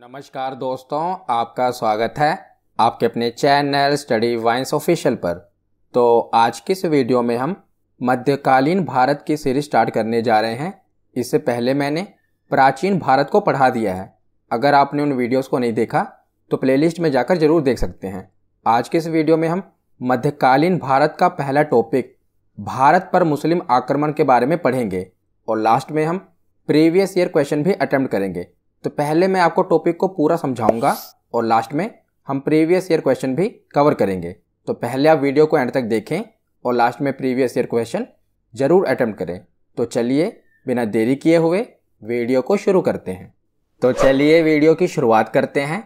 नमस्कार दोस्तों, आपका स्वागत है आपके अपने चैनल स्टडी वाइन्स ऑफिशियल पर। तो आज की इस वीडियो में हम मध्यकालीन भारत की सीरीज स्टार्ट करने जा रहे हैं। इससे पहले मैंने प्राचीन भारत को पढ़ा दिया है। अगर आपने उन वीडियोस को नहीं देखा तो प्लेलिस्ट में जाकर जरूर देख सकते हैं। आज की इस वीडियो में हम मध्यकालीन भारत का पहला टॉपिक भारत पर मुस्लिम आक्रमण के बारे में पढ़ेंगे और लास्ट में हम प्रीवियस ईयर क्वेश्चन भी अटेम्प्ट करेंगे। तो पहले मैं आपको टॉपिक को पूरा समझाऊंगा और लास्ट में हम प्रीवियस ईयर क्वेश्चन भी कवर करेंगे। तो पहले आप वीडियो को एंड तक देखें और लास्ट में प्रीवियस ईयर क्वेश्चन जरूर अटेम्प्ट करें। तो चलिए बिना देरी किए हुए वीडियो को शुरू करते हैं। तो चलिए वीडियो की शुरुआत करते हैं।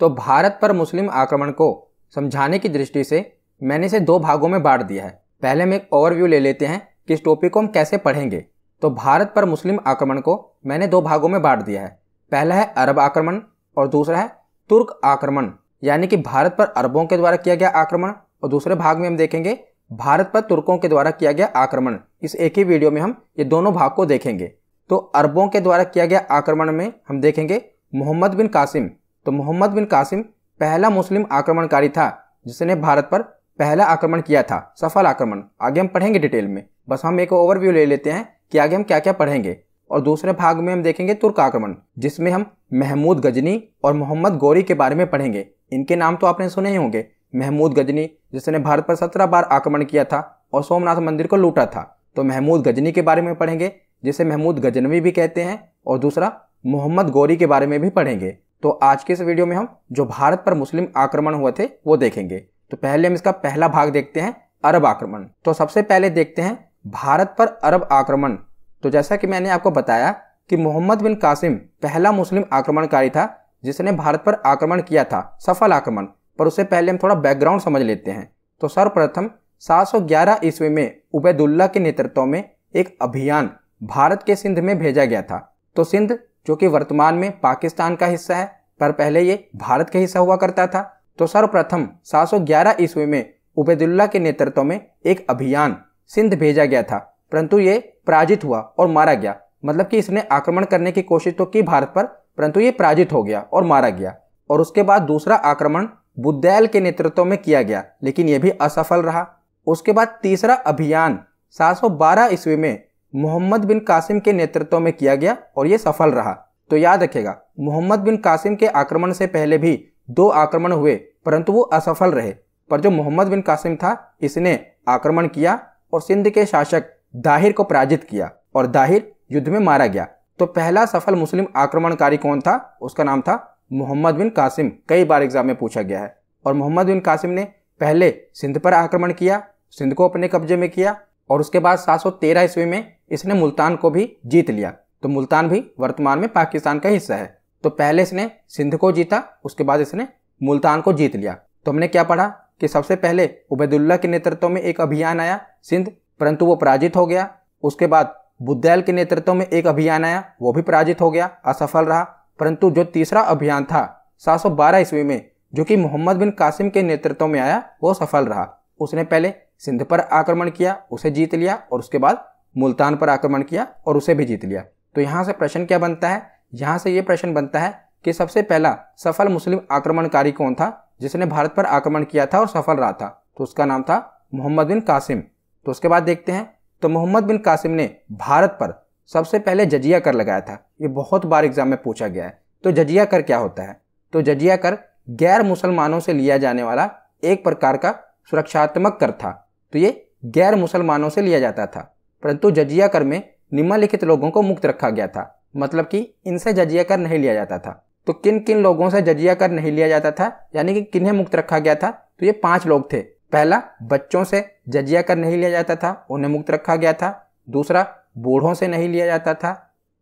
तो भारत पर मुस्लिम आक्रमण को समझाने की दृष्टि से मैंने इसे दो भागों में बांट दिया है। पहले में एक ओवरव्यू ले लेते हैं कि इस टॉपिक को हम कैसे पढ़ेंगे। तो भारत पर मुस्लिम आक्रमण को मैंने दो भागों में बांट दिया है। पहला है अरब आक्रमण और दूसरा है तुर्क आक्रमण, यानी कि भारत पर अरबों के द्वारा किया गया आक्रमण, और दूसरे भाग में हम देखेंगे भारत पर तुर्कों के द्वारा किया गया आक्रमण। इस एक ही वीडियो में हम ये दोनों भाग को देखेंगे। तो अरबों के द्वारा किया गया आक्रमण में हम देखेंगे मोहम्मद बिन कासिम। तो मोहम्मद बिन कासिम पहला मुस्लिम आक्रमणकारी था जिसने भारत पर पहला आक्रमण किया था, सफल आक्रमण। आगे हम पढ़ेंगे डिटेल में, बस हम एक ओवरव्यू ले लेते हैं कि आगे हम क्या क्या पढ़ेंगे। और दूसरे भाग में हम देखेंगे तुर्क आक्रमण, जिसमें हम महमूद गजनी और मोहम्मद गौरी के बारे में पढ़ेंगे। इनके नाम तो आपने सुने ही होंगे। महमूद गजनी जिसने भारत पर 17 बार आक्रमण किया था और सोमनाथ मंदिर को लूटा था। तो महमूद गजनी के बारे में पढ़ेंगे, जिसे महमूद गजनवी भी कहते हैं, और दूसरा मोहम्मद गौरी के बारे में भी पढ़ेंगे। तो आज के इस वीडियो में हम जो भारत पर मुस्लिम आक्रमण हुए थे वो देखेंगे। तो पहले हम इसका पहला भाग देखते हैं, अरब आक्रमण। तो सबसे पहले देखते हैं भारत पर अरब आक्रमण। तो जैसा कि मैंने आपको बताया कि मोहम्मद बिन कासिम पहला मुस्लिम आक्रमणकारी था जिसने भारत पर आक्रमण किया था, सफल आक्रमण। पर उससे पहले हम थोड़ा बैकग्राउंड समझ लेते हैं। तो सर्वप्रथम 711 ईस्वी में उबैदुल्ला के नेतृत्व में एक अभियान भारत के सिंध में भेजा गया था। तो सिंध जो कि वर्तमान में पाकिस्तान का हिस्सा है, पर पहले ये भारत का हिस्सा हुआ करता था। तो सर्वप्रथम 711 ईस्वी में उबैदुल्ला के नेतृत्व में एक अभियान सिंध भेजा गया था, परंतु ये पराजित हुआ और मारा गया। मतलब कि इसने आक्रमण करने की कोशिश तो की भारत पर, परंतु ये पराजित हो गया और मारा गया। और उसके बाद दूसरा आक्रमण बुद्दैल के नेतृत्व में किया गया, लेकिन यह भी असफल रहा। उसके बाद तीसरा अभियान 712 ईस्वी में मोहम्मद बिन कासिम के नेतृत्व में किया गया और यह सफल रहा। तो याद रखेगा, मोहम्मद बिन कासिम के आक्रमण से पहले भी दो आक्रमण हुए, परंतु वो असफल रहे। पर जो मोहम्मद बिन कासिम था, इसने आक्रमण किया और सिंध के शासक दाहिर को पराजित किया और दाहिर युद्ध में मारा गया। तो पहला सफल मुस्लिम आक्रमणकारी कौन था? उसका नाम था मोहम्मद बिन कासिम। कई बार एग्जाम में पूछा गया है। और मोहम्मद बिन कासिम ने पहले सिंध पर आक्रमण किया, सिंध को अपने कब्जे में किया, और उसके बाद 713 ईस्वी में इसने मुल्तान को भी जीत लिया। तो मुल्तान भी वर्तमान में पाकिस्तान का हिस्सा है। तो पहले इसने सिंध को जीता, उसके बाद इसने मुल्तान को जीत लिया। तो हमने क्या पढ़ा कि सबसे पहले उबैदुल्ला के नेतृत्व में एक अभियान आया सिंध, परंतु वो पराजित हो गया। उसके बाद बुद्दैल के नेतृत्व में एक अभियान आया, वो भी पराजित हो गया, असफल रहा। परंतु जो तीसरा अभियान था 712 ईस्वी में, जो कि मोहम्मद बिन कासिम के नेतृत्व में आया, वो सफल रहा। उसने पहले सिंध पर आक्रमण किया, उसे जीत लिया, और उसके बाद मुल्तान पर आक्रमण किया और उसे भी जीत लिया। तो यहाँ से प्रश्न क्या बनता है? यहाँ से ये प्रश्न बनता है कि सबसे पहला सफल मुस्लिम आक्रमणकारी कौन था जिसने भारत पर आक्रमण किया था और सफल रहा था? तो उसका नाम था मोहम्मद बिन कासिम। तो उसके बाद देखते हैं, तो मोहम्मद बिन कासिम ने भारत पर सबसे पहले जजिया कर लगाया था। ये बहुत बार एग्जाम में पूछा गया है। तो जजिया कर क्या होता है? तो जजिया कर गैर मुसलमानों से लिया जाने वाला एक प्रकार का सुरक्षात्मक कर था। तो ये गैर मुसलमानों से लिया जाता था, परंतु जजिया कर में निम्नलिखित लोगों को मुक्त रखा गया था। मतलब कि इनसे जजिया कर नहीं लिया जाता था। तो किन किन लोगों से जजिया कर नहीं लिया जाता था, यानी कि किन्हें मुक्त रखा गया था? तो ये 5 लोग थे। पहला, बच्चों से जजिया कर नहीं लिया जाता था, उन्हें मुक्त रखा गया था। दूसरा, बूढ़ों से नहीं लिया जाता था।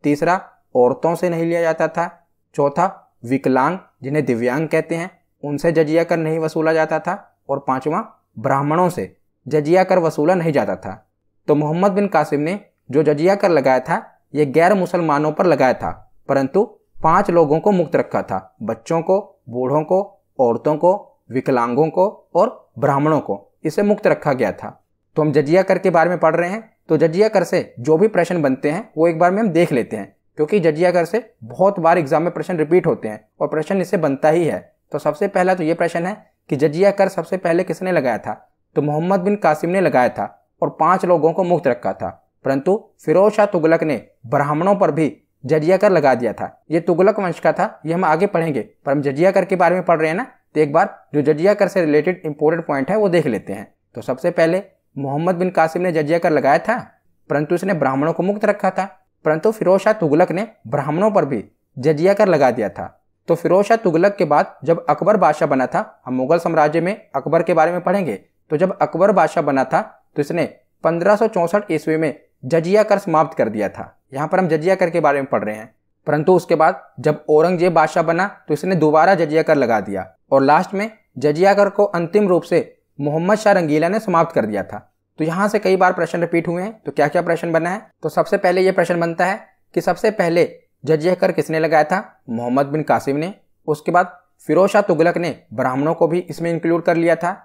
तीसरा, औरतों से नहीं लिया जाता था। चौथा, विकलांग जिन्हें दिव्यांग कहते हैं, उनसे जजिया कर नहीं वसूला जाता था। और पांचवा, ब्राह्मणों से जजिया कर वसूला नहीं जाता था। तो मोहम्मद बिन कासिम ने जो जजिया कर लगाया था, यह गैर मुसलमानों पर लगाया था, परंतु 5 लोगों को मुक्त रखा था। बच्चों को, बूढ़ों को, औरतों को, विकलांगों को और ब्राह्मणों को इसे मुक्त रखा गया था। तो हम जजिया कर के बारे में पढ़ रहे हैं। तो जजिया कर से जो भी प्रश्न बनते हैं वो एक बार में हम देख लेते हैं। क्योंकि जजिया कर से बहुत बार एग्जाम में प्रश्न रिपीट होते हैं और प्रश्न इससे बनता ही है। तो सबसे पहला तो ये प्रश्न है कि जजिया कर सबसे पहले किसने लगाया था? तो मोहम्मद बिन कासिम ने लगाया था और 5 लोगों को मुक्त रखा था। परंतु फिरोज शाह तुगलक ने ब्राह्मणों पर भी जजिया कर लगा दिया था। ये तुगलक वंश का था, ये हम आगे पढ़ेंगे, पर हम जजिया कर के बारे में पढ़ रहे हैं ना, तो एक बार जो जजिया कर से रिलेटेड इंपॉर्टेंट पॉइंट है वो देख लेते हैं। तो सबसे पहले मोहम्मद बिन कासिम ने जजिया कर लगाया था, परंतु इसने ब्राह्मणों को मुक्त रखा था। परंतु फिरोज शाह तुगलक ने ब्राह्मणों पर भी जजिया कर लगा दिया था। तो फिरोज शाह तुगलक के बाद जब अकबर बादशाह बना था, हम मुगल साम्राज्य में अकबर के बारे में पढ़ेंगे, तो जब अकबर बादशाह बना था तो इसने 1564 ईस्वी में जजिया कर समाप्त कर दिया था। यहाँ पर हम जजिया कर के बारे में पढ़ रहे हैं। परंतु उसके बाद जब औरंगजेब बादशाह बना तो इसने दोबारा जजिया कर लगा दिया और लास्ट में जजिया कर को अंतिम रूप से मोहम्मद शाह रंगीला ने समाप्त कर दिया था। तो यहाँ से कई बार प्रश्न रिपीट हुए हैं। तो क्या क्या प्रश्न बना है? तो सबसे पहले ये प्रश्न बनता है कि सबसे पहले जजिया कर किसने लगाया था? मोहम्मद बिन कासिम ने। उसके बाद फिरोज शाह तुगलक ने ब्राह्मणों को भी इसमें इंक्लूड कर लिया था।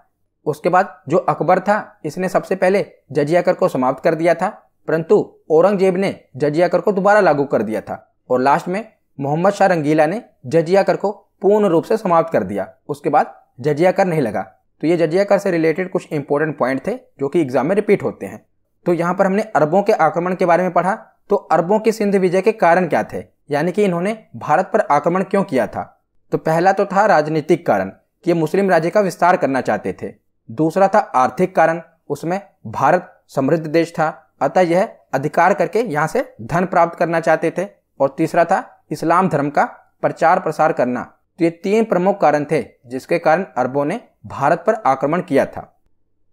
उसके बाद जो अकबर था इसने सबसे पहले जजिया कर को समाप्त कर दिया था, परंतु औरंगजेब ने जजिया कर को दोबारा लागू कर दिया था और लास्ट में मोहम्मद शाह रंगीला ने जजिया कर को पूर्ण रूप से समाप्त कर दिया। उसके बाद जजिया कर नहीं लगा। तो ये जजिया कर से रिलेटेड कुछ इंपॉर्टेंट पॉइंट थे जो कि एग्जाम में रिपीट होते हैं। तो यहाँ पर हमने अरबों के आक्रमण के बारे में पढ़ा। तो अरबों के सिंध विजय के कारण क्या थे, यानी कि इन्होंने भारत पर आक्रमण क्यों किया था? तो पहला तो था राजनीतिक कारण कि ये मुस्लिम राज्य का विस्तार करना चाहते थे। दूसरा था आर्थिक कारण, उसमें भारत समृद्ध देश था, अतः यह अधिकार करके यहाँ से धन प्राप्त करना चाहते थे। और तीसरा था इस्लाम धर्म का प्रचार प्रसार करना। तो ये 3 प्रमुख कारण थे जिसके कारण अरबों ने भारत पर आक्रमण किया था।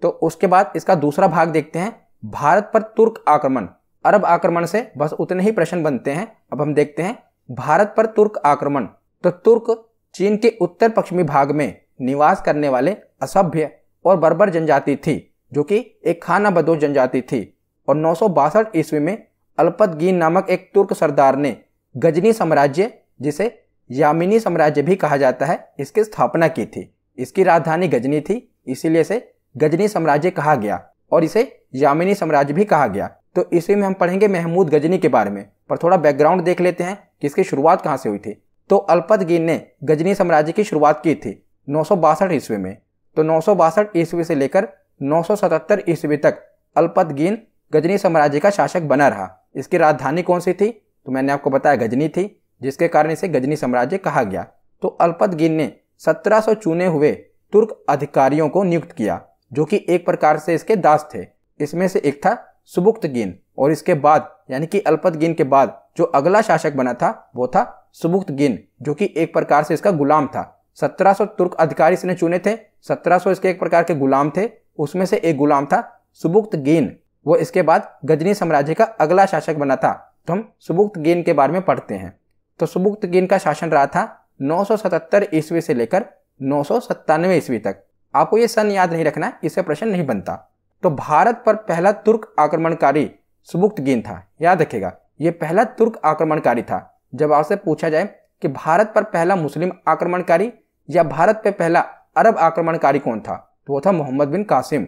तो उसके बाद इसका दूसरा भाग देखते हैं, भारत पर तुर्क आक्रमण। अरब आक्रमण से बस उतने ही प्रश्न बनते हैं। अब हम देखते हैं भारत पर तुर्क आक्रमण। तो तुर्क चीन के उत्तर पश्चिमी भाग में निवास करने वाले असभ्य और बर्बर जनजाति थी, जो कि एक खाना बदोश जनजाति थी। और 962 ईस्वी में अल्पतगीन नामक एक तुर्क सरदार ने गजनी साम्राज्य, जिसे यामिनी साम्राज्य भी कहा जाता है, इसकी स्थापना की थी। इसकी राजधानी गजनी थी, इसीलिए इसे गजनी साम्राज्य कहा गया और इसे यामिनी साम्राज्य भी कहा गया। तो इसी में हम पढ़ेंगे महमूद गजनी के बारे में, पर थोड़ा बैकग्राउंड देख लेते हैं कि इसकी शुरुआत कहाँ से हुई थी। तो अल्पतगीन ने गजनी साम्राज्य की शुरुआत की थी 962 ईस्वी में। तो 962 ईस्वी से लेकर 977 ईस्वी तक अल्पतगीन गजनी साम्राज्य का शासक बना रहा। इसकी राजधानी कौन सी थी? तो मैंने आपको बताया गजनी थी, जिसके कारण इसे गजनी साम्राज्य कहा गया। तो अल्पतगीन ने 1700 चुने हुए तुर्क अधिकारियों को नियुक्त किया, जो कि एक प्रकार से इसके दास थे। इसमें से एक था सुबुक्तगीन, और इसके बाद यानी कि अल्पतगीन के बाद जो अगला शासक बना था वो था सुबुक्तगीन, जो कि एक प्रकार से इसका गुलाम था। 1700 तुर्क अधिकारी इसने चुने थे, 1700 इसके एक प्रकार के गुलाम थे, उसमें से एक गुलाम था सुबुक्तगीन। वो इसके बाद गजनी साम्राज्य का अगला शासक बना था। तो हम सुबुक्तगीन के बारे में पढ़ते हैं। तो सुबुक्तगीन का शासन रहा था 977 ईस्वी से लेकर 997 ईस्वी तक। आपको ये सन याद नहीं रखना है, इससे प्रश्न नहीं बनता। तो भारत पर पहला तुर्क आक्रमणकारी सुबुक्तगीन था, याद रखेगा, ये पहला तुर्क आक्रमणकारी था। जब आपसे पूछा जाए कि भारत पर पहला मुस्लिम आक्रमणकारी या भारत पर पहला अरब आक्रमणकारी कौन था, तो वो था मोहम्मद बिन कासिम।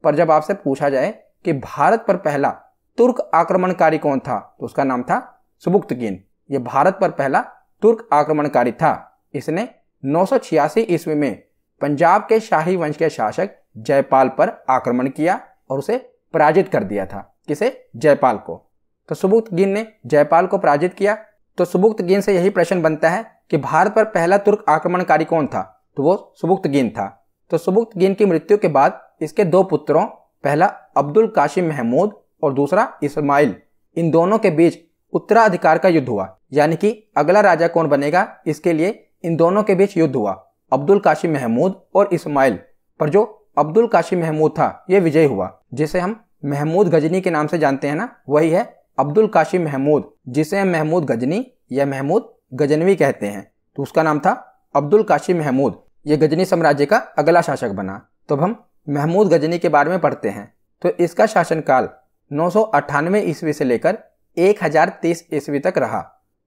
पर जब आपसे पूछा जाए कि भारत पर पहला तुर्क आक्रमणकारी कौन था, तो उसका नाम था सुबुक्तगीन। ये भारत पर पहला तुर्क आक्रमणकारी था। इसने 986 ईस्वी में पंजाब के शाही वंश के शासक जयपाल पर आक्रमण किया और उसे पराजित कर दिया था। किसे? जयपाल को। तो सुबुक्तगीन ने जयपाल को पराजित किया। तो सुबुक्तगीन से यही प्रश्न बनता है कि भारत पर पहला तुर्क आक्रमणकारी कौन था, तो वो सुबुक्तगीन था। तो सुबुक्तगीन की मृत्यु के बाद इसके 2 पुत्रों, पहला अब्दुल काशिम महमूद और दूसरा इस्माइल, इन दोनों के बीच उत्तराधिकार का युद्ध हुआ। यानी कि अगला राजा कौन बनेगा, इसके लिए इन दोनों के बीच युद्ध हुआ, अब्दुल काशिम महमूद और इस्माइल। पर जो अब्दुल काशिम महमूद था ये विजयी हुआ, जिसे हम महमूद गजनी के नाम से जानते हैं ना, वही है अब्दुल काशिम महमूद, जिसे हम महमूद गजनी या महमूद गजनवी कहते हैं। तो उसका नाम था अब्दुल काशिम महमूद। ये गजनी साम्राज्य का अगला शासक बना। तो अब हम महमूद गजनी के बारे में पढ़ते हैं। तो इसका शासनकाल 998 ईस्वी से लेकर 1030 ईस्वी तक रहा।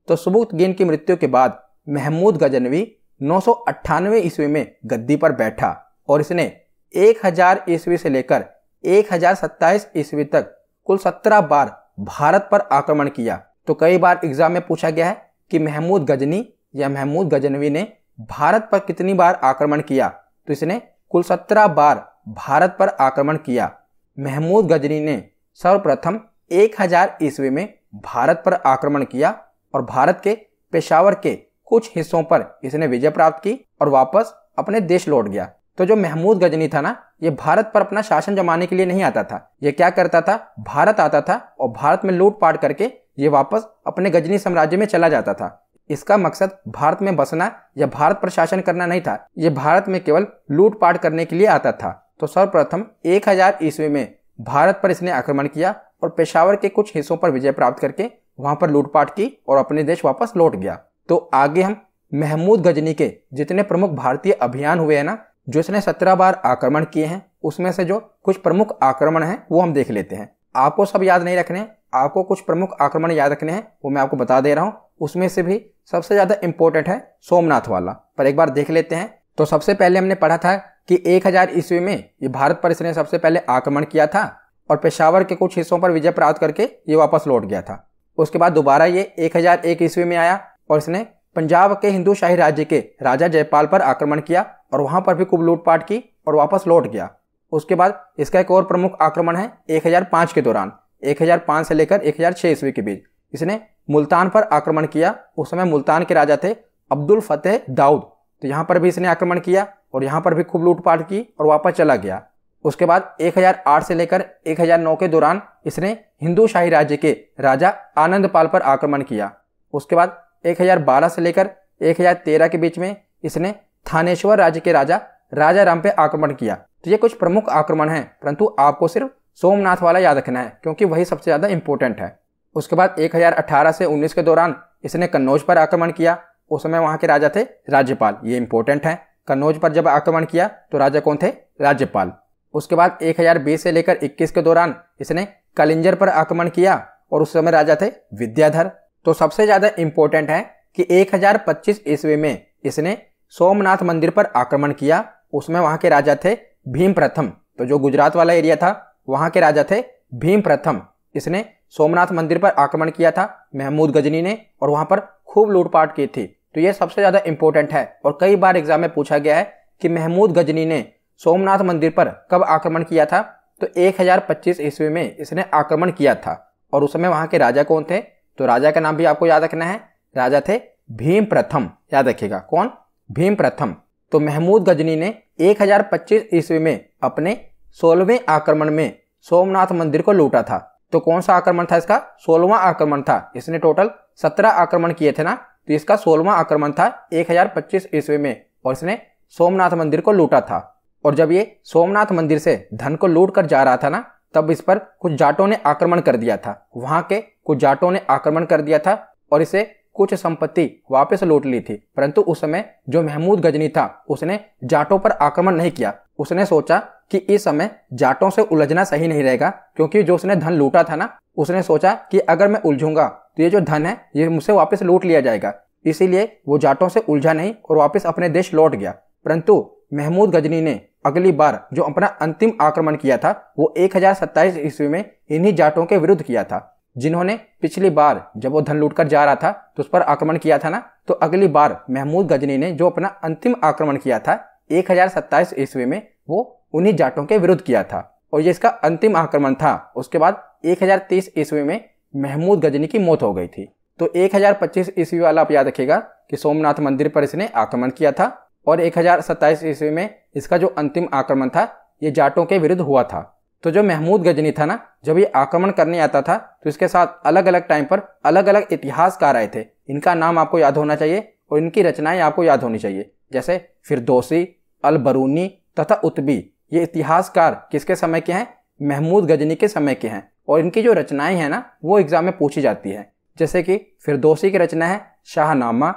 तो सुबुक्तगीन की मृत्यु के बाद महमूद गजनवी 998 ईस्वी में गद्दी पर बैठा और इसने 1000 ईस्वी से लेकर 1027 ईस्वी तक कुल 17 बार भारत पर आक्रमण किया। तो कई बार एग्जाम में पूछा गया है कि महमूद गजनी या महमूद गजनवी ने भारत पर कितनी बार आक्रमण किया, तो इसने कुल 17 बार भारत पर आक्रमण किया। महमूद गजनी ने सर्वप्रथम 1000 ईस्वी में भारत पर आक्रमण किया और भारत के पेशावर के कुछ हिस्सों पर इसने विजय प्राप्त की और वापस अपने देश लौट गया। तो जो महमूद गजनी था ना, ये भारत पर अपना शासन जमाने के लिए नहीं आता था। ये क्या करता था, भारत आता था और भारत में लूटपाट करके ये वापस अपने गजनी साम्राज्य में चला जाता था। इसका मकसद भारत में बसना या भारत पर शासन करना नहीं था, ये भारत में केवल लूटपाट करने के लिए आता था। तो सर्वप्रथम 1000 ईस्वी में भारत पर इसने आक्रमण किया और पेशावर के कुछ हिस्सों पर विजय प्राप्त करके वहां पर लूटपाट की और अपने देश वापस लौट गया। तो आगे हम महमूद गजनी के जितने प्रमुख भारतीय अभियान हुए हैं ना, जो इसने 17 बार आक्रमण किए हैं, उसमें से जो कुछ प्रमुख आक्रमण हैं वो हम देख लेते हैं। आपको सब याद नहीं रखने हैं, आपको कुछ प्रमुख आक्रमण याद रखने हैं, वो मैं आपको बता दे रहा हूं। उसमें से भी सबसे ज्यादा इंपॉर्टेंट है सोमनाथ वाला, पर एक बार देख लेते हैं। तो सबसे पहले हमने पढ़ा था कि 1000 ईस्वी में ये भारत पर इसने सबसे पहले आक्रमण किया था और पेशावर के कुछ हिस्सों पर विजय प्राप्त करके ये वापस लौट गया था। उसके बाद दोबारा ये 1001 ईस्वी में आया और इसने पंजाब के हिंदू शाही राज्य के राजा जयपाल पर आक्रमण किया और वहां पर भी खूब लूटपाट की और वापस लौट गया। उसके बाद इसका एक और प्रमुख आक्रमण है 1005 के दौरान, 1005 से लेकर 1006 ईस्वी के बीच इसने मुल्तान पर आक्रमण किया। उस समय मुल्तान के राजा थे अब्दुल फतेह दाऊद, तो यहाँ पर भी इसने आक्रमण किया और यहाँ पर भी खूब लूटपाट की और वापस चला गया। उसके बाद 1008 से लेकर 1009 के दौरान इसने हिंदू शाही राज्य के राजा आनंदपाल पर आक्रमण किया। उसके बाद 1012 से लेकर 1013 के बीच में इसने थानेश्वर राज्य के राजा राम पे आक्रमण किया। तो ये कुछ प्रमुख आक्रमण हैं, परंतु आपको सिर्फ सोमनाथ वाला याद रखना है क्योंकि वही सबसे ज्यादा इंपॉर्टेंट है। उसके बाद 1018 से 19 के दौरान इसने कन्नौज पर आक्रमण किया। उस समय वहां के राजा थे राज्यपाल, ये इंपॉर्टेंट है। कन्नौज पर जब आक्रमण किया तो राजा कौन थे, राज्यपाल। उसके बाद 1020 से लेकर 21 के दौरान इसने कलिंजर पर आक्रमण किया और उस समय राजा थे विद्याधर। तो सबसे ज्यादा इंपॉर्टेंट है कि 1025 ईस्वी में इसने सोमनाथ मंदिर पर आक्रमण किया। उसमें वहां के राजा थे भीम प्रथम, तो जो गुजरात वाला एरिया था वहां के राजा थे भीम प्रथम। इसने सोमनाथ मंदिर पर आक्रमण किया था महमूद गजनी ने और वहां पर खूब लूटपाट की थी। तो ये सबसे ज्यादा इंपॉर्टेंट है और कई बार एग्जाम में पूछा गया है कि महमूद गजनी ने सोमनाथ मंदिर पर कब आक्रमण किया था, तो 1025 ईस्वी में इसने आक्रमण किया था और उस समय वहां के राजा कौन थे, तो राजा का नाम भी आपको याद रखना है, राजा थे भीम प्रथम। याद रखिएगा कौन, भीम प्रथम। तो महमूद गजनी ने 1025 ईस्वी में अपने 16वें आक्रमण में सोमनाथ मंदिर को लूटा था। तो कौन सा आक्रमण था इसका, 16वां आक्रमण था। इसने टोटल 17 आक्रमण किए थे ना, तो इसका 16वां आक्रमण था 1025 ईस्वी में और इसने सोमनाथ मंदिर को लूटा था। और जब ये सोमनाथ मंदिर से धन को लूट कर जा रहा था ना, तब इस पर कुछ जाटों ने आक्रमण कर दिया था। वहां के कुछ जाटों ने आक्रमण कर दिया था और इसे कुछ संपत्ति वापस लूट ली थी। परंतु उस समय जो महमूद गजनी था उसने जाटों पर आक्रमण नहीं किया। उसने सोचा कि इस समय जाटों से उलझना सही नहीं रहेगा, क्योंकि जो उसने धन लूटा था ना, उसने सोचा कि अगर मैं उलझूंगा तो ये जो धन है ये मुझसे वापस लूट लिया जाएगा। इसीलिए वो जाटों से उलझा नहीं और वापस अपने देश लौट गया। परंतु महमूद गजनी ने अगली बार जो अपना अंतिम आक्रमण किया था वो 1027 ईस्वी में इन्हीं जाटों के विरुद्ध किया था, जिन्होंने पिछली बार जब वो धन लूटकर जा रहा था तो उस पर आक्रमण किया था ना। तो अगली बार महमूद गजनी ने जो अपना अंतिम आक्रमण किया था 1027 ईस्वी में, वो उन्हीं जाटों के विरुद्ध किया था और ये इसका अंतिम आक्रमण था। उसके बाद 1030 ईस्वी में महमूद गजनी की मौत हो गई थी। तो 1025 ईस्वी वाला आप याद रखिएगा कि सोमनाथ मंदिर पर इसने आक्रमण किया था और 1027 ईस्वी में इसका जो अंतिम आक्रमण था ये जाटों के विरुद्ध हुआ था। तो जो महमूद गजनी था ना, जब ये आक्रमण करने आता था तो इसके साथ अलग अलग टाइम पर अलग अलग इतिहासकार आए थे। इनका नाम आपको याद होना चाहिए और इनकी रचनाएं आपको याद होनी चाहिए, जैसे फिरदौसी, अल बरूनी तथा उत्बी। ये इतिहासकार किसके समय के हैं, महमूद गजनी के समय के हैं और इनकी जो रचनाएं हैं ना वो एग्जाम में पूछी जाती है। जैसे कि फिरदौसी की रचना है शाहनामा,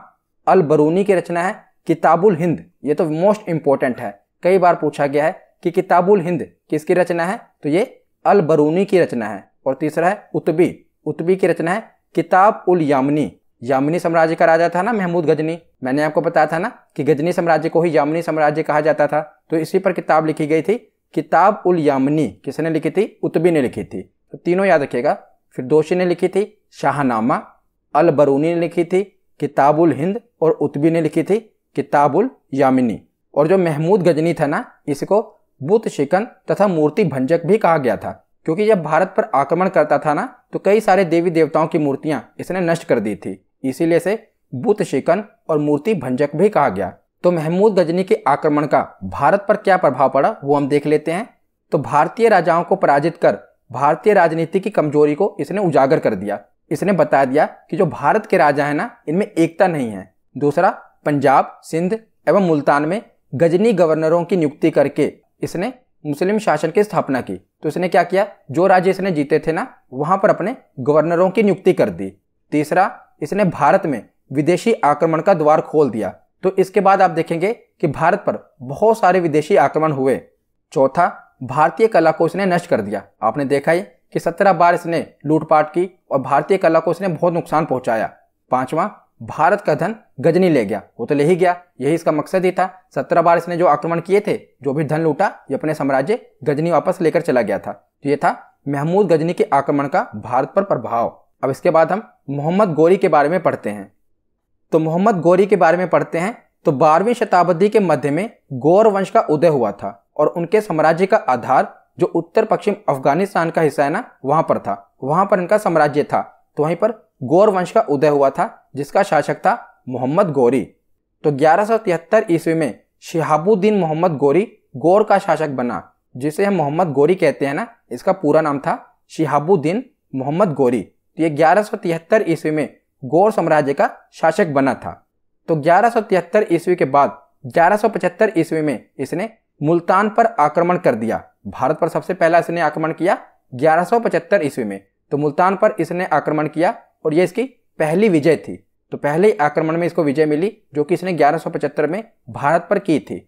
अल बरूनी की रचना है किताबुल हिंद। ये तो मोस्ट इंपॉर्टेंट है, कई बार पूछा गया है कि किताबुल हिंद किसकी रचना है, तो ये अल बरूनी की रचना है। और तीसरा है उत्बी, उत्बी की रचना है किताब उल यामनी। यामनी साम्राज्य का राजा था ना महमूद गजनी, मैंने आपको बताया था ना कि गजनी साम्राज्य को ही यामनी साम्राज्य कहा जाता था। तो इसी पर किताब लिखी गई थी किताब उल यामनी। किसने लिखी थी, उत्बी ने लिखी थी। तो तीनों याद रखिएगा, फिरदौसी ने लिखी थी शाहनामा, अल बरूनी ने लिखी थी किताबुल हिंद और उतबी ने लिखी थी किताबुल यामिनी। और जो महमूद गजनी था ना, इसको बुत शिकन तथा मूर्ति भंजक भी कहा गया था, क्योंकि जब भारत पर आक्रमण करता था ना तो कई सारे देवी देवताओं की मूर्तियां इसने नष्ट कर दी थी, इसीलिए इसे बुत शिकन और मूर्ति भंजक भी कहा गया। तो महमूद गजनी के आक्रमण का भारत पर क्या प्रभाव पड़ा वो हम देख लेते हैं। तो भारतीय राजाओं को पराजित कर भारतीय राजनीति की कमजोरी को इसने उजागर कर दिया। इसने बता दिया कि जो भारत के राजा है ना, इनमें एकता नहीं है। दूसरा, पंजाब, सिंध एवं मुल्तान में गजनी गवर्नरों की नियुक्ति करके इसने मुस्लिम शासन की स्थापना की। तो इसने क्या किया, जो राज्य इसने जीते थे ना वहां पर अपने गवर्नरों की नियुक्ति कर दी। तीसरा, इसने भारत में विदेशी आक्रमण का द्वार खोल दिया। तो इसके बाद आप देखेंगे कि भारत पर बहुत सारे विदेशी आक्रमण हुए। चौथा, भारतीय कला को इसने नष्ट कर दिया। आपने देखा ही कि 17 बार इसने लूटपाट की और भारतीय कला को इसने बहुत नुकसान पहुंचाया। पांचवा, भारत का धन गजनी ले गया। वो तो ले ही गया, यही इसका मकसद ही था। 17 बार इसने जो आक्रमण किए थे, जो भी धन लूटा, ये अपने साम्राज्य गजनी वापस लेकर चला गया था। तो ये था महमूद गजनी के आक्रमण का भारत पर प्रभाव। अब इसके बाद हम मोहम्मद गोरी के बारे में पढ़ते हैं। तो मोहम्मद गोरी के बारे में पढ़ते हैं। तो 12वीं शताब्दी के मध्य में गौर वंश का उदय हुआ था और उनके साम्राज्य का आधार जो उत्तर पश्चिम अफगानिस्तान का हिस्सा है ना, वहां पर था। वहां पर इनका साम्राज्य था। तो वहीं पर गौर वंश का उदय हुआ था, जिसका शासक था मोहम्मद गोरी। तो 1173 ईस्वी में शिहाबुद्दीन मोहम्मद गोरी गौर का शासक बना, जिसे हम मोहम्मद गोरी कहते हैं ना, इसका पूरा नाम था शिहाबुद्दीन मोहम्मद गोरी। तो ये 1173 ईस्वी में गौर साम्राज्य का शासक बना था। तो 1173 ईस्वी के बाद 1175 ईस्वी में इसने मुल्तान पर आक्रमण कर दिया। भारत पर सबसे पहला इसने आक्रमण किया 1175 ईस्वी में। तो मुल्तान पर इसने आक्रमण किया और यह इसकी पहली विजय थी। तो पहले आक्रमण में इसको विजय मिली, जो कि इसने 1175 में भारत पर की थी।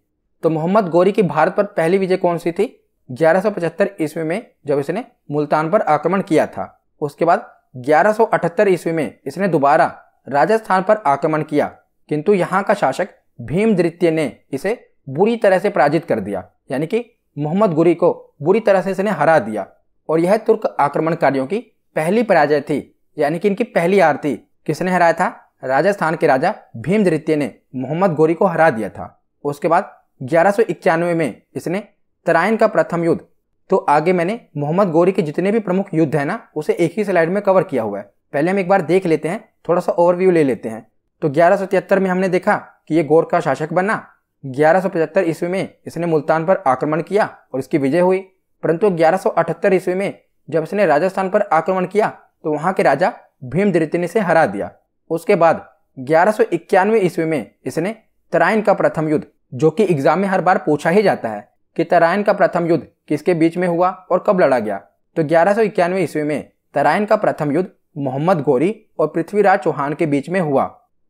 तो मोहम्मद गोरी की भारत पर पहली विजय कौन सी थी? 1175 ईस्वी में, जब इसने मुल्तान पर आक्रमण किया था। उसके बाद 1178 ईस्वी में इसने दोबारा राजस्थान पर आक्रमण किया, किंतु यहाँ का शासक भीम द्वितीय ने इसे बुरी तरह से पराजित कर दिया। यानी कि मोहम्मद गोरी को बुरी तरह से इसने हरा दिया और यह तुर्क आक्रमणकारियों की पहली पराजय थी, यानी कि इनकी पहली हार थी। किसने हराया था? राजस्थान के राजा भीम द्वितीय ने मोहम्मद गोरी को हरा दिया था। उसके बाद 1191 में इसने तराइन का प्रथम युद्ध। तो आगे मैंने मोहम्मद गोरी के जितने भी प्रमुख युद्ध है ना, उसे एक ही स्लाइड में कवर किया हुआ है। पहले हम एक बार देख लेते हैं, थोड़ा सा ओवरव्यू ले लेते हैं। तो 1173 में हमने देखा कि ये गौर का शासक बना। 1175 ईस्वी में इसने मुल्तान पर आक्रमण किया और इसकी विजय हुई। परंतु 1178 ईस्वी में जब इसने राजस्थान पर आक्रमण किया तो वहां के राजा भीम द्वितीय ने इसे हरा दिया। उसके बाद 1191 ईस्वी में इसने तराइन का प्रथम युद्ध, जो कि एग्जाम में हर बार पूछा ही जाता है कि तराइन का प्रथम युद्ध किसके बीच में हुआ और कब लड़ा गया। तो 1191 ईस्वी में तराइन का प्रथम युद्ध मोहम्मद गोरी और पृथ्वीराज चौहान के बीच में हुआ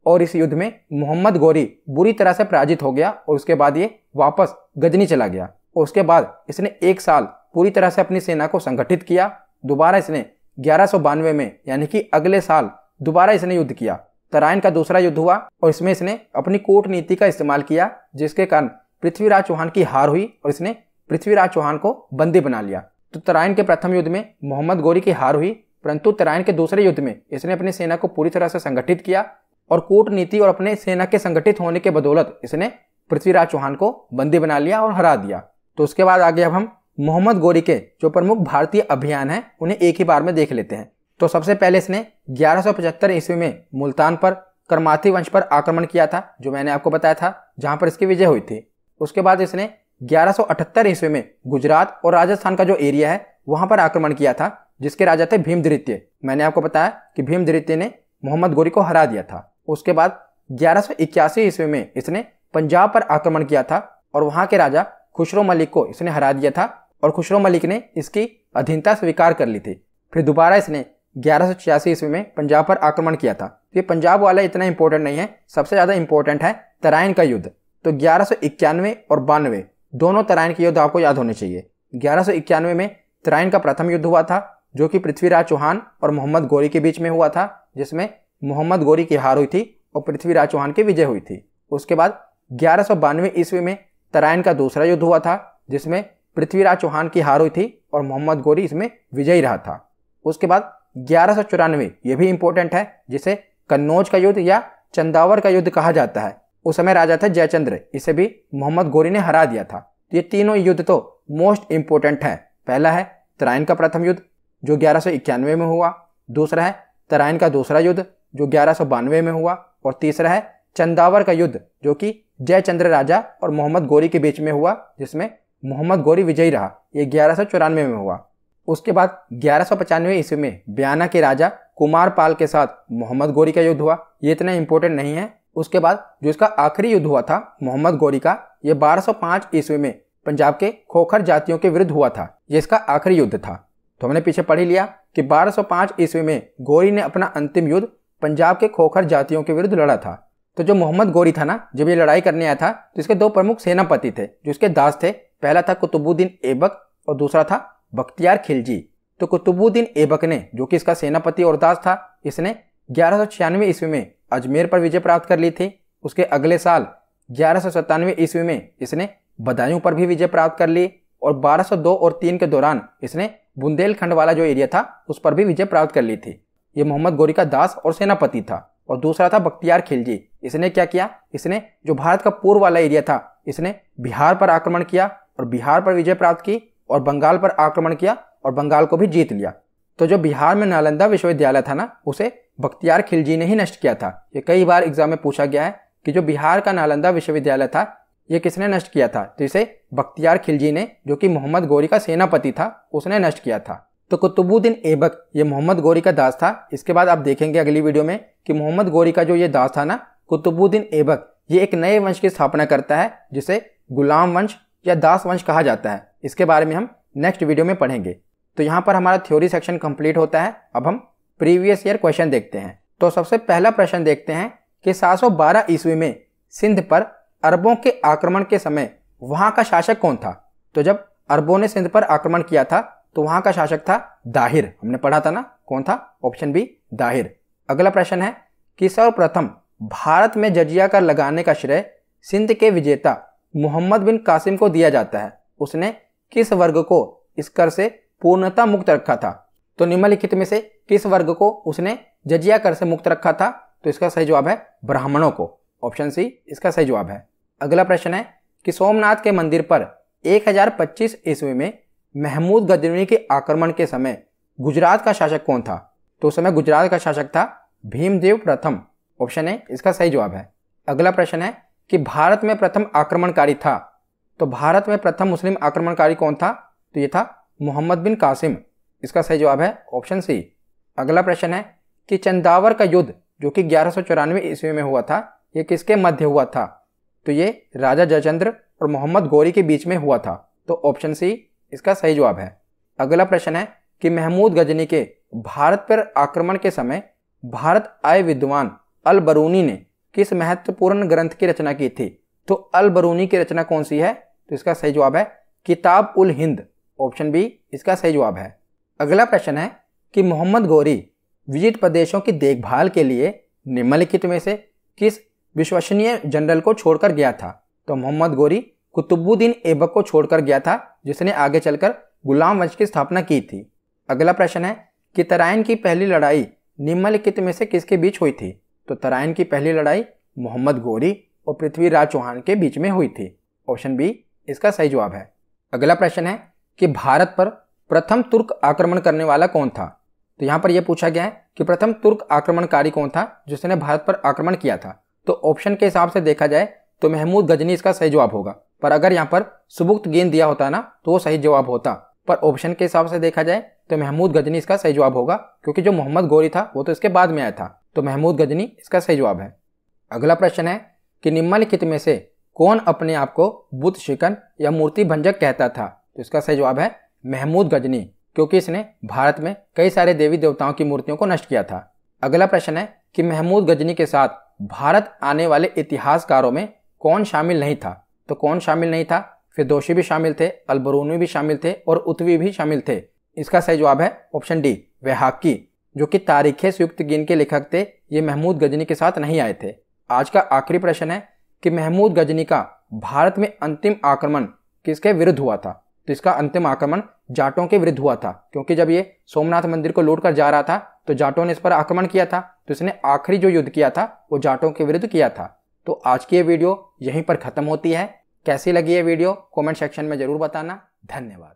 और इस युद्ध में मोहम्मद गोरी बुरी तरह से पराजित हो गया और उसके बाद ये वापस गजनी चला गया। और उसके बाद इसने एक साल पूरी तरह से अपनी सेना को संगठित किया। दोबारा इसने 1192 में, यानी कि अगले साल दोबारा इसने युद्ध किया। तराइन का दूसरा युद्ध हुआ और इसमें इसने अपनी कूटनीति का इस्तेमाल किया, जिसके कारण पृथ्वीराज चौहान की हार हुई और इसने पृथ्वीराज चौहान को बंदी बना लिया। तो तराइन के प्रथम युद्ध में मोहम्मद गोरी की हार हुई, परंतु तराइन के दूसरे युद्ध में इसने अपनी सेना को पूरी तरह से संगठित किया और कूटनीति और अपने सेना के संगठित होने के बदौलत इसने पृथ्वीराज चौहान को बंदी बना लिया और हरा दिया। तो उसके बाद आगे अब हम मोहम्मद गोरी के जो प्रमुख भारतीय अभियान हैं उन्हें एक ही बार में देख लेते हैं। तो सबसे पहले इसने 1175 ईस्वी में मुल्तान पर करमाती वंश पर आक्रमण किया था, जो मैंने आपको बताया था, जहां पर इसकी विजय हुई थी। उसके बाद इसने 1178 ईस्वी में गुजरात और राजस्थान का जो एरिया है वहां पर आक्रमण किया था, जिसके राजा थे भीम द्वितीय। मैंने आपको बताया कि भीम द्वितीय ने मोहम्मद गोरी को हरा दिया था। उसके बाद 1181 ईस्वी में इसने पंजाब पर आक्रमण किया था और वहां के राजा खुसरो मलिक को इसने हरा दिया था और खुसरो मलिक ने इसकी अधीनता स्वीकार कर ली थी। फिर दोबारा इसने 1186 ईस्वी में पंजाब पर आक्रमण किया था। ये पंजाब वाला इतना इंपॉर्टेंट नहीं है, सबसे ज्यादा इंपॉर्टेंट है तराइन का युद्ध। तो 1191 और 92 दोनों तराइन के युद्ध आपको याद होने चाहिए। 1191 में तराइन का प्रथम युद्ध हुआ था, जो कि पृथ्वीराज चौहान और मोहम्मद गोरी के बीच में हुआ था, जिसमें मोहम्मद गोरी की हार हुई थी और पृथ्वीराज चौहान की विजय हुई थी। उसके बाद 1192 ईस्वी में तराइन का दूसरा युद्ध हुआ था, जिसमें पृथ्वीराज चौहान की हार हुई थी और मोहम्मद गोरी इसमें विजयी रहा था। उसके बाद 1194, ये भी इंपॉर्टेंट है, जिसे कन्नौज का युद्ध या चंदावर का युद्ध कहा जाता है। उस समय राजा थे जयचंद्र, इसे भी मोहम्मद गोरी ने हरा दिया था। ये तीनों युद्ध तो मोस्ट इंपॉर्टेंट है। पहला है तराइन का प्रथम युद्ध जो 1191 में हुआ, दूसरा है तराइन का दूसरा युद्ध जो 1192 में हुआ, और तीसरा है चंदावर का युद्ध जो कि जयचंद्र राजा और मोहम्मद गोरी के बीच में हुआ, जिसमें मोहम्मद गोरी विजयी रहा। ये 1194 में हुआ। उसके बाद 1195 ईस्वी में बयाना के राजा कुमारपाल के साथ मोहम्मद गोरी का युद्ध हुआ। ये इतना इंपॉर्टेंट नहीं है। उसके बाद जो इसका आखिरी युद्ध हुआ था मोहम्मद गोरी का, ये 1205 ईस्वी में पंजाब के खोखर जातियों के विरुद्ध हुआ था। ये इसका आखिरी युद्ध था। तो हमने पीछे पढ़ ही लिया कि 1205 ईस्वी में गोरी ने अपना अंतिम युद्ध पंजाब के खोखर जातियों के विरुद्ध लड़ा था। तो जो मोहम्मद गोरी था ना, जब ये लड़ाई करने आया था तो इसके दो प्रमुख सेनापति थे जो इसके दास थे। पहला था कुतुबुद्दीन ऐबक और दूसरा था बख्तियार खिलजी। तो कुतुबुद्दीन ऐबक ने, जो कि इसका सेनापति और दास था, इसने 1196 ईस्वी में अजमेर पर विजय प्राप्त कर ली थी। उसके अगले साल 1197 ईस्वी में इसने बदायूं पर भी विजय प्राप्त कर ली, और 1202 और 3 के दौरान इसने बुंदेलखंड वाला जो एरिया था उस पर भी विजय प्राप्त कर ली थी। ये मोहम्मद गोरी का दास और सेनापति था। और दूसरा था बख्तियार खिलजी। इसने क्या किया, इसने जो भारत का पूर्व वाला एरिया था, इसने बिहार पर आक्रमण किया और बिहार पर विजय प्राप्त की, और बंगाल पर आक्रमण किया और बंगाल को भी जीत लिया। तो जो बिहार में नालंदा विश्वविद्यालय था ना, उसे बख्तियार खिलजी ने ही नष्ट किया था। ये कई बार एग्जाम में पूछा गया है कि जो बिहार का नालंदा विश्वविद्यालय था ये किसने नष्ट किया था। तो इसे बख्तियार खिलजी ने, जो कि मोहम्मद गोरी का सेनापति था, उसने नष्ट किया था। तो कुतुबुद्दीन ऐबक ये मोहम्मद गोरी का दास था। इसके बाद आप देखेंगे अगली वीडियो में कि मोहम्मद गोरी का जो ये दास था ना, कुतुबुद्दीन ऐबक, ये एक नए वंश की स्थापना करता है जिसे गुलाम वंश या दास वंश कहा जाता है। इसके बारे में हम नेक्स्ट वीडियो में पढ़ेंगे। तो यहाँ पर हमारा थ्योरी सेक्शन कंप्लीट होता है। अब हम प्रीवियस ईयर क्वेश्चन देखते हैं। तो सबसे पहला प्रश्न देखते हैं कि 712 ईस्वी में सिंध पर अरबों के आक्रमण के समय वहां का शासक कौन था। तो जब अरबों ने सिंध पर आक्रमण किया था तो वहां का शासक था दाहिर। हमने पढ़ा था ना, कौन था, ऑप्शन बी दाहिर। अगला प्रश्न है कि सर्वप्रथम भारत में जजिया कर लगाने का श्रेय सिंध के विजेता मोहम्मद बिन कासिम को दिया जाता है। उसने किस वर्ग को इस कर से पूर्णतः मुक्त रखा था। तो निम्नलिखित में से किस वर्ग को उसने जजिया कर से मुक्त रखा था। तो इसका सही जवाब है ब्राह्मणों को, ऑप्शन सी इसका सही जवाब है। अगला प्रश्न है कि सोमनाथ के मंदिर पर 1025 ईस्वी में महमूद गजनवी के आक्रमण के समय गुजरात का शासक कौन था। तो उस समय गुजरात का शासक था भीमदेव प्रथम, ऑप्शन ए इसका सही जवाब है। अगला प्रश्न है कि भारत में प्रथम आक्रमणकारी था। तो भारत में प्रथम मुस्लिम आक्रमणकारी कौन था। तो ये था मोहम्मद बिन कासिम, इसका सही जवाब है ऑप्शन सी। अगला प्रश्न है कि चंदावर का युद्ध जो कि 1194 ईस्वी में हुआ था, ये किसके मध्य हुआ था। तो ये राजा जयचंद्र और मोहम्मद गोरी के बीच में हुआ था। तो ऑप्शन सी इसका सही जवाब है। अगला प्रश्न है कि महमूद गजनी के भारत पर आक्रमण के समय भारत आए विद्वान अल बरूनी ने किस महत्वपूर्ण ग्रंथ की रचना की थी। तो अल बरूनी की रचना कौन सी है। तो इसका सही जवाब है किताब उल हिंद, ऑप्शन बी इसका सही जवाब है। अगला प्रश्न है कि मोहम्मद गोरी विजित प्रदेशों की देखभाल के लिए निम्नलिखित में से किस विश्वसनीय जनरल को छोड़कर गया था। तो मोहम्मद गोरी कुतुबुद्दीन ऐबक को छोड़कर गया था, जिसने आगे चलकर गुलाम वंश की स्थापना की थी। अगला प्रश्न है कि तराइन की पहली लड़ाई निम्नलिखित में से किसके बीच हुई थी। तो तराइन की पहली लड़ाई मोहम्मद गोरी और पृथ्वीराज चौहान के बीच में हुई थी, ऑप्शन बी इसका सही जवाब है। अगला प्रश्न है कि भारत पर प्रथम तुर्क आक्रमण करने वाला कौन था। तो यहाँ पर यह पूछा गया है कि प्रथम तुर्क आक्रमणकारी कौन था जिसने भारत पर आक्रमण किया था। तो ऑप्शन के हिसाब से देखा जाए तो महमूद गजनी इसका सही जवाब होगा, पर अगर यहाँ पर सुबुक्त गेंद दिया होता ना तो वो सही जवाब होता, पर ऑप्शन के हिसाब से देखा जाए तो महमूद गजनी इसका सही जवाब होगा, क्योंकि जो मोहम्मद गोरी था वो तो इसके बाद में आया था। तो महमूद गजनी इसका सही जवाब है। अगला प्रश्न है कि निम्नलिखित में से कौन अपने आप को बुत शिकन या मूर्ति भंजक कहता था। तो इसका सही जवाब है महमूद गजनी, क्योंकि इसने भारत में कई सारे देवी देवताओं की मूर्तियों को नष्ट किया था। अगला प्रश्न है कि महमूद गजनी के साथ भारत आने वाले इतिहासकारों में कौन शामिल नहीं था। तो कौन शामिल नहीं था। फिरदौसी भी शामिल थे, अल बरूनी भी शामिल थे और उत्वी भी शामिल थे। इसका सही जवाब है ऑप्शन डी वैहाकी, जो कि तारीखे सुयुक्तगीन के लेखक थे। ये महमूद गजनी के साथ नहीं आए थे। आज का आखिरी प्रश्न है कि महमूद गजनी का भारत में अंतिम आक्रमण किसके विरुद्ध हुआ था। तो इसका अंतिम आक्रमण जाटों के विरुद्ध हुआ था, क्योंकि जब ये सोमनाथ मंदिर को लूट कर जा रहा था तो जाटों ने इस पर आक्रमण किया था। तो इसने आखिरी जो युद्ध किया था वो जाटों के विरुद्ध किया था। तो आज की ये वीडियो यहीं पर खत्म होती है। कैसी लगी ये वीडियो कमेंट सेक्शन में जरूर बताना। धन्यवाद।